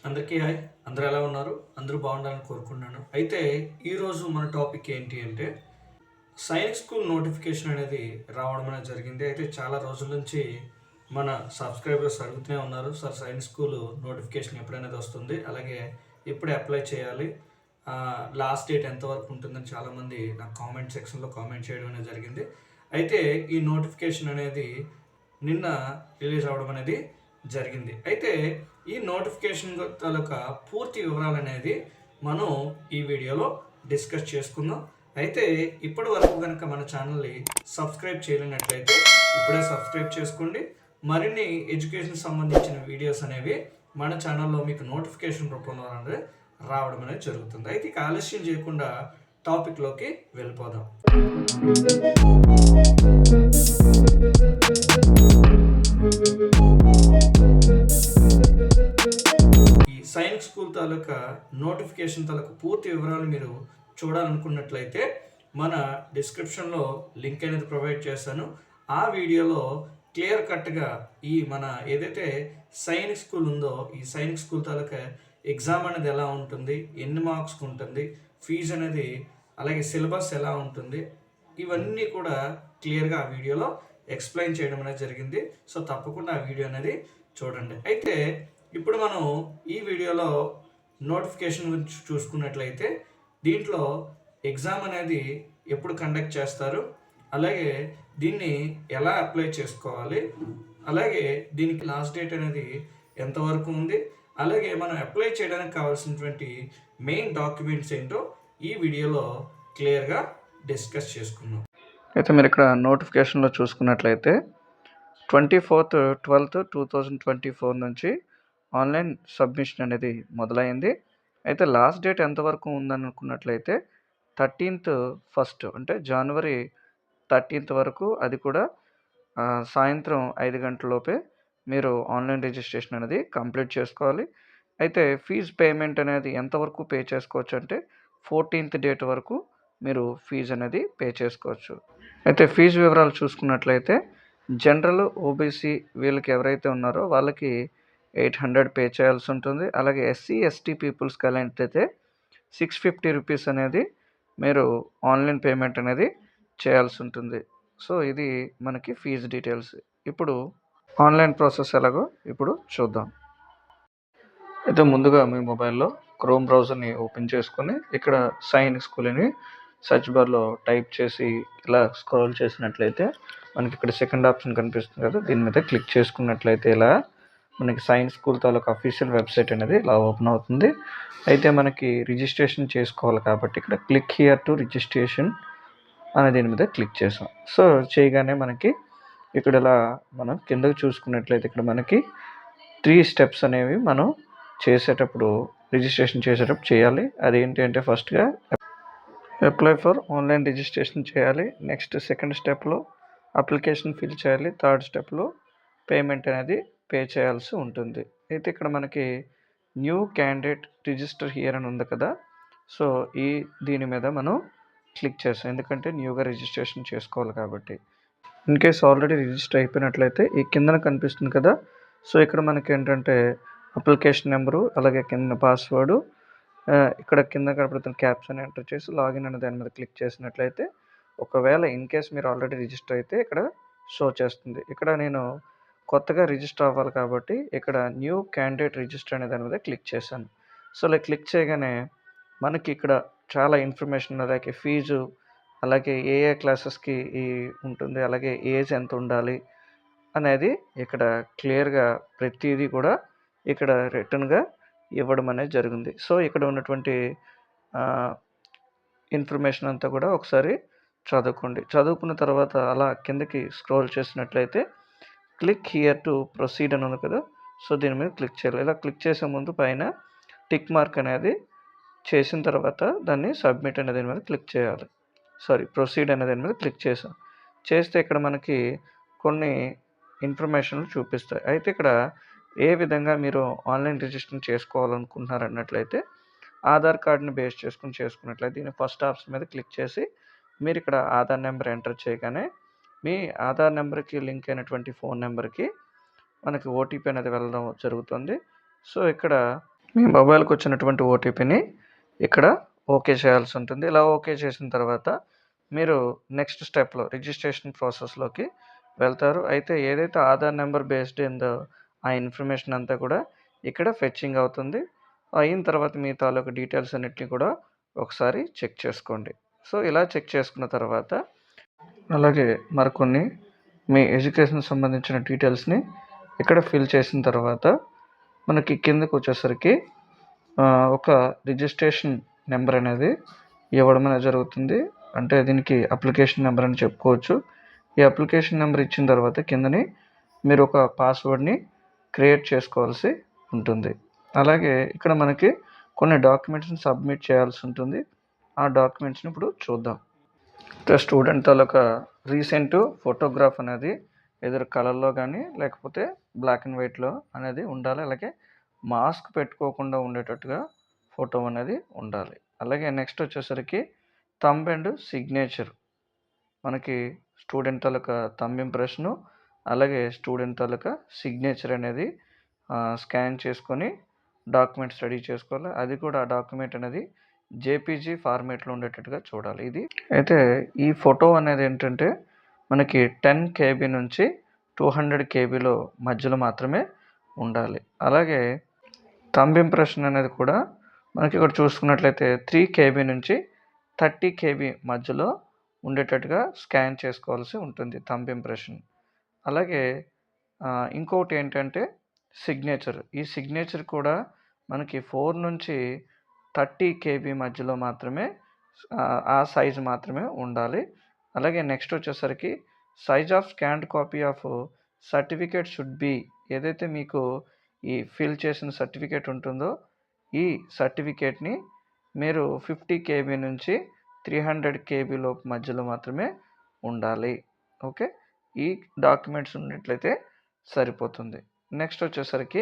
అందరికీ హాయ్. అందరూ ఎలా ఉన్నారు? అందరూ బాగుండాలని కోరుకుంటున్నాను. అయితే ఈరోజు మన టాపిక్ ఏంటి అంటే సైనిక్ స్కూల్ నోటిఫికేషన్ అనేది రావడం అనేది జరిగింది. అయితే చాలా రోజుల నుంచి మన సబ్స్క్రైబర్స్ అడుగుతూనే ఉన్నారు. సార్ సైనిక్ స్కూల్ నోటిఫికేషన్ ఎప్పుడనేది వస్తుంది? అలాగే ఎప్పుడు అప్లై చేయాలి? లాస్ట్ డేట్ ఎంతవరకు ఉంటుందని చాలామంది నాకు కామెంట్ సెక్షన్‌లో కామెంట్ చేయడం అనేది జరిగింది. అయితే ఈ నోటిఫికేషన్ అనేది నిన్న రిలీజ్ అవ్వడం అనేది జరిగింది. అయితే ఈ నోటిఫికేషన్ తాలూకా పూర్తి వివరాలనేది మనం ఈ వీడియోలో డిస్కస్ చేసుకుందాం. అయితే ఇప్పటి వరకు కనుక మన ఛానల్ని సబ్స్క్రైబ్ చేయలేనట్లయితే ఇప్పుడే సబ్స్క్రైబ్ చేసుకోండి. మరిన్ని ఎడ్యుకేషన్ సంబంధించిన వీడియోస్ అనేవి మన ఛానల్లో మీకు నోటిఫికేషన్ రూపంలో అనేది రావడం అనేది జరుగుతుంది. అయితే ఇక ఆలస్యం చేయకుండా టాపిక్లోకి వెళ్ళిపోదాం. ఈ సైనిక్ స్కూల్ తాలూకా నోటిఫికేషన్ తాలూకా పూర్తి వివరాలు మీరు చూడాలనుకున్నట్లయితే మన డిస్క్రిప్షన్లో లింక్ అనేది ప్రొవైడ్ చేశాను. ఆ వీడియోలో క్లియర్ కట్గా ఈ మన ఏదైతే సైనిక్ స్కూల్ ఉందో ఈ సైనిక్ స్కూల్ తాలూకా ఎగ్జామ్ అనేది ఎలా ఉంటుంది, ఎన్ని మార్క్స్కి ఉంటుంది, ఫీజు అనేది, అలాగే సిలబస్ ఎలా ఉంటుంది, ఇవన్నీ కూడా క్లియర్గా ఆ వీడియోలో ఎక్స్ప్లెయిన్ చేయడం అనేది జరిగింది. సో తప్పకుండా ఆ వీడియో అనేది చూడండి. అయితే ఇప్పుడు మనం ఈ వీడియోలో నోటిఫికేషన్ గురించి చూసుకున్నట్లయితే దీంట్లో ఎగ్జామ్ అనేది ఎప్పుడు కండక్ట్ చేస్తారు, అలాగే దీన్ని ఎలా అప్లై చేసుకోవాలి, అలాగే దీనికి లాస్ట్ డేట్ అనేది ఎంతవరకు ఉంది, అలాగే మనం అప్లై చేయడానికి కావాల్సినటువంటి మెయిన్ డాక్యుమెంట్స్ ఏంటో ఈ వీడియోలో క్లియర్గా డిస్కస్ చేసుకుందాం. అయితే మీరు ఇక్కడ నోటిఫికేషన్లో చూసుకున్నట్లయితే 24/12/2024 నుంచి ఆన్లైన్ సబ్మిషన్ అనేది మొదలైంది. అయితే లాస్ట్ డేట్ ఎంతవరకు ఉందని అనుకున్నట్లయితే 13th ఫస్ట్ అంటే జనవరి 13th వరకు, అది కూడా సాయంత్రం 5 గంటలలోపే మీరు ఆన్లైన్ రిజిస్ట్రేషన్ అనేది కంప్లీట్ చేసుకోవాలి. అయితే ఫీజు పేమెంట్ అనేది ఎంతవరకు పే చేసుకోవచ్చు అంటే 14th డేట్ వరకు మీరు ఫీజు అనేది పే చేసుకోవచ్చు. అయితే ఫీజు వివరాలు చూసుకున్నట్లయితే జనరల్, ఓబీసీ వీళ్ళకి ఎవరైతే ఉన్నారో వాళ్ళకి 800 పే చేయాల్సి ఉంటుంది. అలాగే ఎస్సీ, ఎస్టీ పీపుల్స్కి అయితే 650 రూపీస్ అనేది మీరు ఆన్లైన్ పేమెంట్ అనేది చేయాల్సి ఉంటుంది. సో ఇది మనకి ఫీజు డీటెయిల్స్. ఇప్పుడు ఆన్లైన్ ప్రాసెస్ ఎలాగో ఇప్పుడు చూద్దాం. అయితే ముందుగా మీ మొబైల్లో క్రోమ్ బ్రౌజర్ని ఓపెన్ చేసుకొని ఇక్కడ సైనిక్ స్కూల్ అని సెర్చ్ బార్లో టైప్ చేసి ఇలా స్క్రోల్ చేసినట్లయితే మనకి ఇక్కడ సెకండ్ ఆప్షన్ కనిపిస్తుంది కదా, దీని మీద క్లిక్ చేసుకున్నట్లయితే ఇలా మనకి సైన్స్ స్కూల్ తాలూకా అఫీషియల్ వెబ్సైట్ అనేది ఇలా ఓపెన్ అవుతుంది. అయితే మనకి రిజిస్ట్రేషన్ చేసుకోవాలి కాబట్టి ఇక్కడ క్లిక్ హియర్ టు రిజిస్ట్రేషన్ అనే దీని మీద క్లిక్ చేసాం. సో చేయగానే మనకి ఇక్కడ ఇలా మనం కిందకు చూసుకున్నట్లయితే ఇక్కడ మనకి 3 స్టెప్స్ అనేవి మనం చేసేటప్పుడు రిజిస్ట్రేషన్ చేసేటప్పుడు చేయాలి. అదేంటి అంటే ఫస్ట్గా అప్లై ఫర్ ఆన్లైన్ రిజిస్ట్రేషన్ చేయాలి. నెక్స్ట్ సెకండ్ స్టెప్లో అప్లికేషన్ ఫిల్ చేయాలి. థర్డ్ స్టెప్లో పేమెంట్ అనేది పే చేయాల్సి ఉంటుంది. అయితే ఇక్కడ మనకి న్యూ క్యాండిడేట్ రిజిస్టర్ హియర్ అని ఉంది కదా, సో దీని మీద మనం క్లిక్ చేస్తాం, ఎందుకంటే న్యూగా రిజిస్ట్రేషన్ చేసుకోవాలి కాబట్టి. ఇన్ కేస్ ఆల్రెడీ రిజిస్టర్ అయిపోయినట్లయితే ఈ కిందన కనిపిస్తుంది కదా, సో ఇక్కడ మనకి ఏంటంటే అప్లికేషన్ నెంబరు, అలాగే కింద పాస్వర్డు, ఇక్కడ కింద కనపడుతున్న క్యాప్షన్ ఎంటర్ చేసి లాగిన్ అనే దాని మీద క్లిక్ చేసినట్లయితే ఒకవేళ ఇన్ కేస్ మీరు ఆల్రెడీ రిజిస్టర్ అయితే ఇక్కడ షో చేస్తుంది. ఇక్కడ నేను కొత్తగా రిజిస్టర్ అవ్వాలి కాబట్టి ఇక్కడ న్యూ క్యాండిడేట్ రిజిస్టర్ అనే దాని మీద క్లిక్ చేశాను. సో ఇలా క్లిక్ చేయగానే మనకి ఇక్కడ చాలా ఇన్ఫర్మేషన్, అలాగే ఫీజు, అలాగే ఏ క్లాసెస్కి ఉంటుంది, అలాగే ఏజ్ ఎంత ఉండాలి అనేది ఇక్కడ క్లియర్గా ప్రతిదీ కూడా ఇక్కడ రిటర్న్గా ఇవ్వడం అనేది జరిగింది. సో ఇక్కడ ఉన్నటువంటి ఇన్ఫర్మేషన్ అంతా కూడా ఒకసారి చదువుకోండి. చదువుకున్న తర్వాత అలా కిందకి స్క్రోల్ చేసినట్లయితే క్లిక్ హియర్ టు ప్రొసీడ్ అని ఉంది కదా, సో దీని మీద క్లిక్ చేయాలి. ఇలా క్లిక్ చేసే ముందు పైన టిక్ మార్క్ అనేది చేసిన తర్వాత దాన్ని సబ్మిట్ అనే దాని మీద క్లిక్ చేయాలి. ప్రొసీడ్ అనే దాని మీద క్లిక్ చేస్తే ఇక్కడ మనకి కొన్ని ఇన్ఫర్మేషన్లు చూపిస్తాయి. అయితే ఇక్కడ ఏ విధంగా మీరు ఆన్లైన్ రిజిస్ట్రేషన్ చేసుకోవాలనుకుంటున్నారు అన్నట్లయితే ఆధార్ కార్డుని బేస్ చేసుకున్నట్లయితే దీని ఫస్ట్ ఆప్షన్ మీద క్లిక్ చేసి మీరు ఇక్కడ ఆధార్ నెంబర్ ఎంటర్ చేయగానే మీ ఆధార్ నెంబర్కి లింక్ అయినటువంటి ఫోన్ నెంబర్కి మనకి ఓటీపీ అనేది వెళ్ళడం జరుగుతుంది. సో ఇక్కడ మీ మొబైల్కి వచ్చినటువంటి ఓటీపీని ఇక్కడ ఓకే చేయాల్సి ఉంటుంది. ఇలా ఓకే చేసిన తర్వాత మీరు నెక్స్ట్ స్టెప్లో రిజిస్ట్రేషన్ ప్రాసెస్లోకి వెళ్తారు. అయితే ఏదైతే ఆధార్ నెంబర్ బేస్డ్ ఉందో ఆ ఇన్ఫర్మేషన్ అంతా కూడా ఇక్కడ ఫెచ్చింగ్ అవుతుంది. అయిన తర్వాత మీ తాలూకు డీటెయిల్స్ అన్నిటిని కూడా ఒకసారి చెక్ చేసుకోండి. సో ఇలా చెక్ చేసుకున్న తర్వాత అలాగే మరికొన్ని మీ ఎడ్యుకేషన్ సంబంధించిన డీటెయిల్స్ని ఇక్కడ ఫిల్ చేసిన తర్వాత మనకి కిందకు వచ్చేసరికి ఒక రిజిస్ట్రేషన్ నెంబర్ అనేది ఇవ్వడం అనేది జరుగుతుంది. అంటే దీనికి అప్లికేషన్ నెంబర్ అని చెప్పుకోవచ్చు. ఈ అప్లికేషన్ నెంబర్ ఇచ్చిన తర్వాత కిందని మీరు ఒక పాస్వర్డ్ని క్రియేట్ చేసుకోవాల్సి ఉంటుంది. అలాగే ఇక్కడ మనకి కొన్ని డాక్యుమెంట్స్ని సబ్మిట్ చేయాల్సి ఉంటుంది. ఆ డాక్యుమెంట్స్ని ఇప్పుడు చూద్దాం. స్టూడెంట్ తాలూకా రీసెంట్ ఫోటోగ్రాఫ్ అనేది ఎదురు కలర్లో కానీ లేకపోతే బ్లాక్ అండ్ వైట్లో అనేది ఉండాలి. అలాగే మాస్క్ పెట్టుకోకుండా ఉండేటట్టుగా ఫోటో అనేది ఉండాలి. అలాగే నెక్స్ట్ వచ్చేసరికి థంబ్ అండ్ సిగ్నేచర్, మనకి స్టూడెంట్ తాలూకా థంబ్ ఇంప్రెషను అలాగే స్టూడెంట్ తాలూకా సిగ్నేచర్ అనేది స్కాన్ చేసుకొని డాక్యుమెంట్స్ రెడీ చేసుకోవాలి. అది కూడా ఆ డాక్యుమెంట్ అనేది జేపీజీ ఫార్మేట్లో ఉండేటట్టుగా చూడాలి. ఇది అయితే ఈ ఫోటో అనేది ఏంటంటే మనకి 10 KB నుంచి 200 KBలో మధ్యలో మాత్రమే ఉండాలి. అలాగే థంబ్ ఇంప్రెషన్ అనేది కూడా మనకి ఇక్కడ చూసుకున్నట్లయితే 3 KB నుంచి 30 KB మధ్యలో ఉండేటట్టుగా స్కాన్ చేసుకోవాల్సి ఉంటుంది థంబ్ ఇంప్రెషన్. అలాగే ఇంకొకటి ఏంటంటే సిగ్నేచర్. ఈ సిగ్నేచర్ కూడా మనకి 4 నుంచి 30 KB మధ్యలో మాత్రమే ఆ సైజు మాత్రమే ఉండాలి. అలాగే నెక్స్ట్ వచ్చేసరికి size of scanned copy of certificate should be, ఏదైతే మీకు ఈ ఫిల్ చేసిన సర్టిఫికేట్ ఉంటుందో ఈ సర్టిఫికేట్ని మీరు 50 KB నుంచి 300 KB లోపు మధ్యలో మాత్రమే ఉండాలి. ఓకే, ఈ డాక్యుమెంట్స్ ఉన్నట్లయితే సరిపోతుంది. నెక్స్ట్ వచ్చేసరికి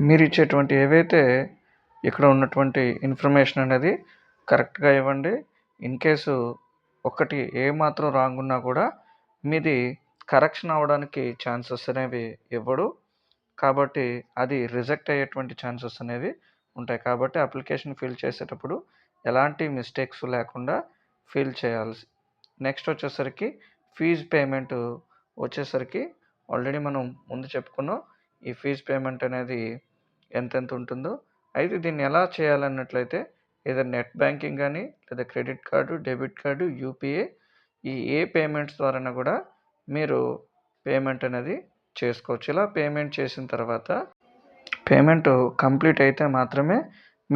మీరు ఇచ్చేటువంటి ఏవైతే ఇక్కడ ఉన్నటువంటి ఇన్ఫర్మేషన్ అనేది కరెక్ట్గా ఇవ్వండి. ఇన్ కేసు ఒకటి ఏమాత్రం రాంగ్ ఉన్నా కూడా మీది కరెక్షన్ అవ్వడానికి ఛాన్సెస్ అనేవి ఇవ్వడు. కాబట్టి అది రిజెక్ట్ అయ్యేటువంటి ఛాన్సెస్ అనేవి ఉంటాయి. కాబట్టి అప్లికేషన్ ఫిల్ చేసేటప్పుడు ఎలాంటి మిస్టేక్స్ లేకుండా ఫిల్ చేయాల్సి. నెక్స్ట్ వచ్చేసరికి ఫీజు పేమెంట్ వచ్చేసరికి ఆల్రెడీ మనం ముందు చెప్పుకున్నాం. ఈ ఫీజు పేమెంట్ అనేది ఎంతెంత ఉంటుందో. అయితే దీన్ని ఎలా చేయాలన్నట్లయితే ఏదైనా నెట్ బ్యాంకింగ్ కానీ లేదా credit card, debit card, UPI, ఈ ఏ పేమెంట్స్ ద్వారా కూడా మీరు పేమెంట్ అనేది చేసుకోవచ్చు. ఇలా పేమెంట్ చేసిన తర్వాత పేమెంట్ కంప్లీట్ అయితే మాత్రమే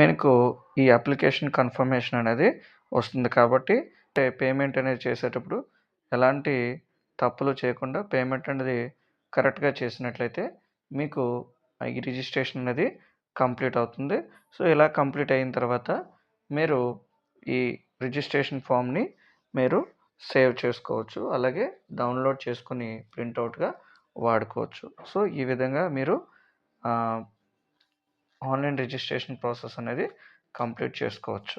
మీకు ఈ అప్లికేషన్ కన్ఫర్మేషన్ అనేది వస్తుంది. కాబట్టి పేమెంట్ అనేది చేసేటప్పుడు ఎలాంటి తప్పులు చేయకుండా పేమెంట్ అనేది కరెక్ట్గా చేసినట్లయితే మీకు ఈ రిజిస్ట్రేషన్ అనేది కంప్లీట్ అవుతుంది. సో ఇలా కంప్లీట్ అయిన తర్వాత మీరు ఈ రిజిస్ట్రేషన్ ఫామ్ని మీరు సేవ్ చేసుకోవచ్చు. అలాగే డౌన్లోడ్ చేసుకుని ప్రింట్అవుట్గా వాడుకోవచ్చు. సో ఈ విధంగా మీరు ఆన్లైన్ రిజిస్ట్రేషన్ ప్రాసెస్ అనేది కంప్లీట్ చేసుకోవచ్చు.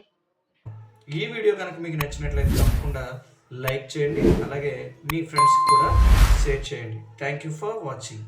ఈ వీడియో కనుక మీకు నచ్చినట్లయితే తప్పకుండా లైక్ చేయండి. అలాగే మీ ఫ్రెండ్స్కి కూడా షేర్ చేయండి. Thank you for watching.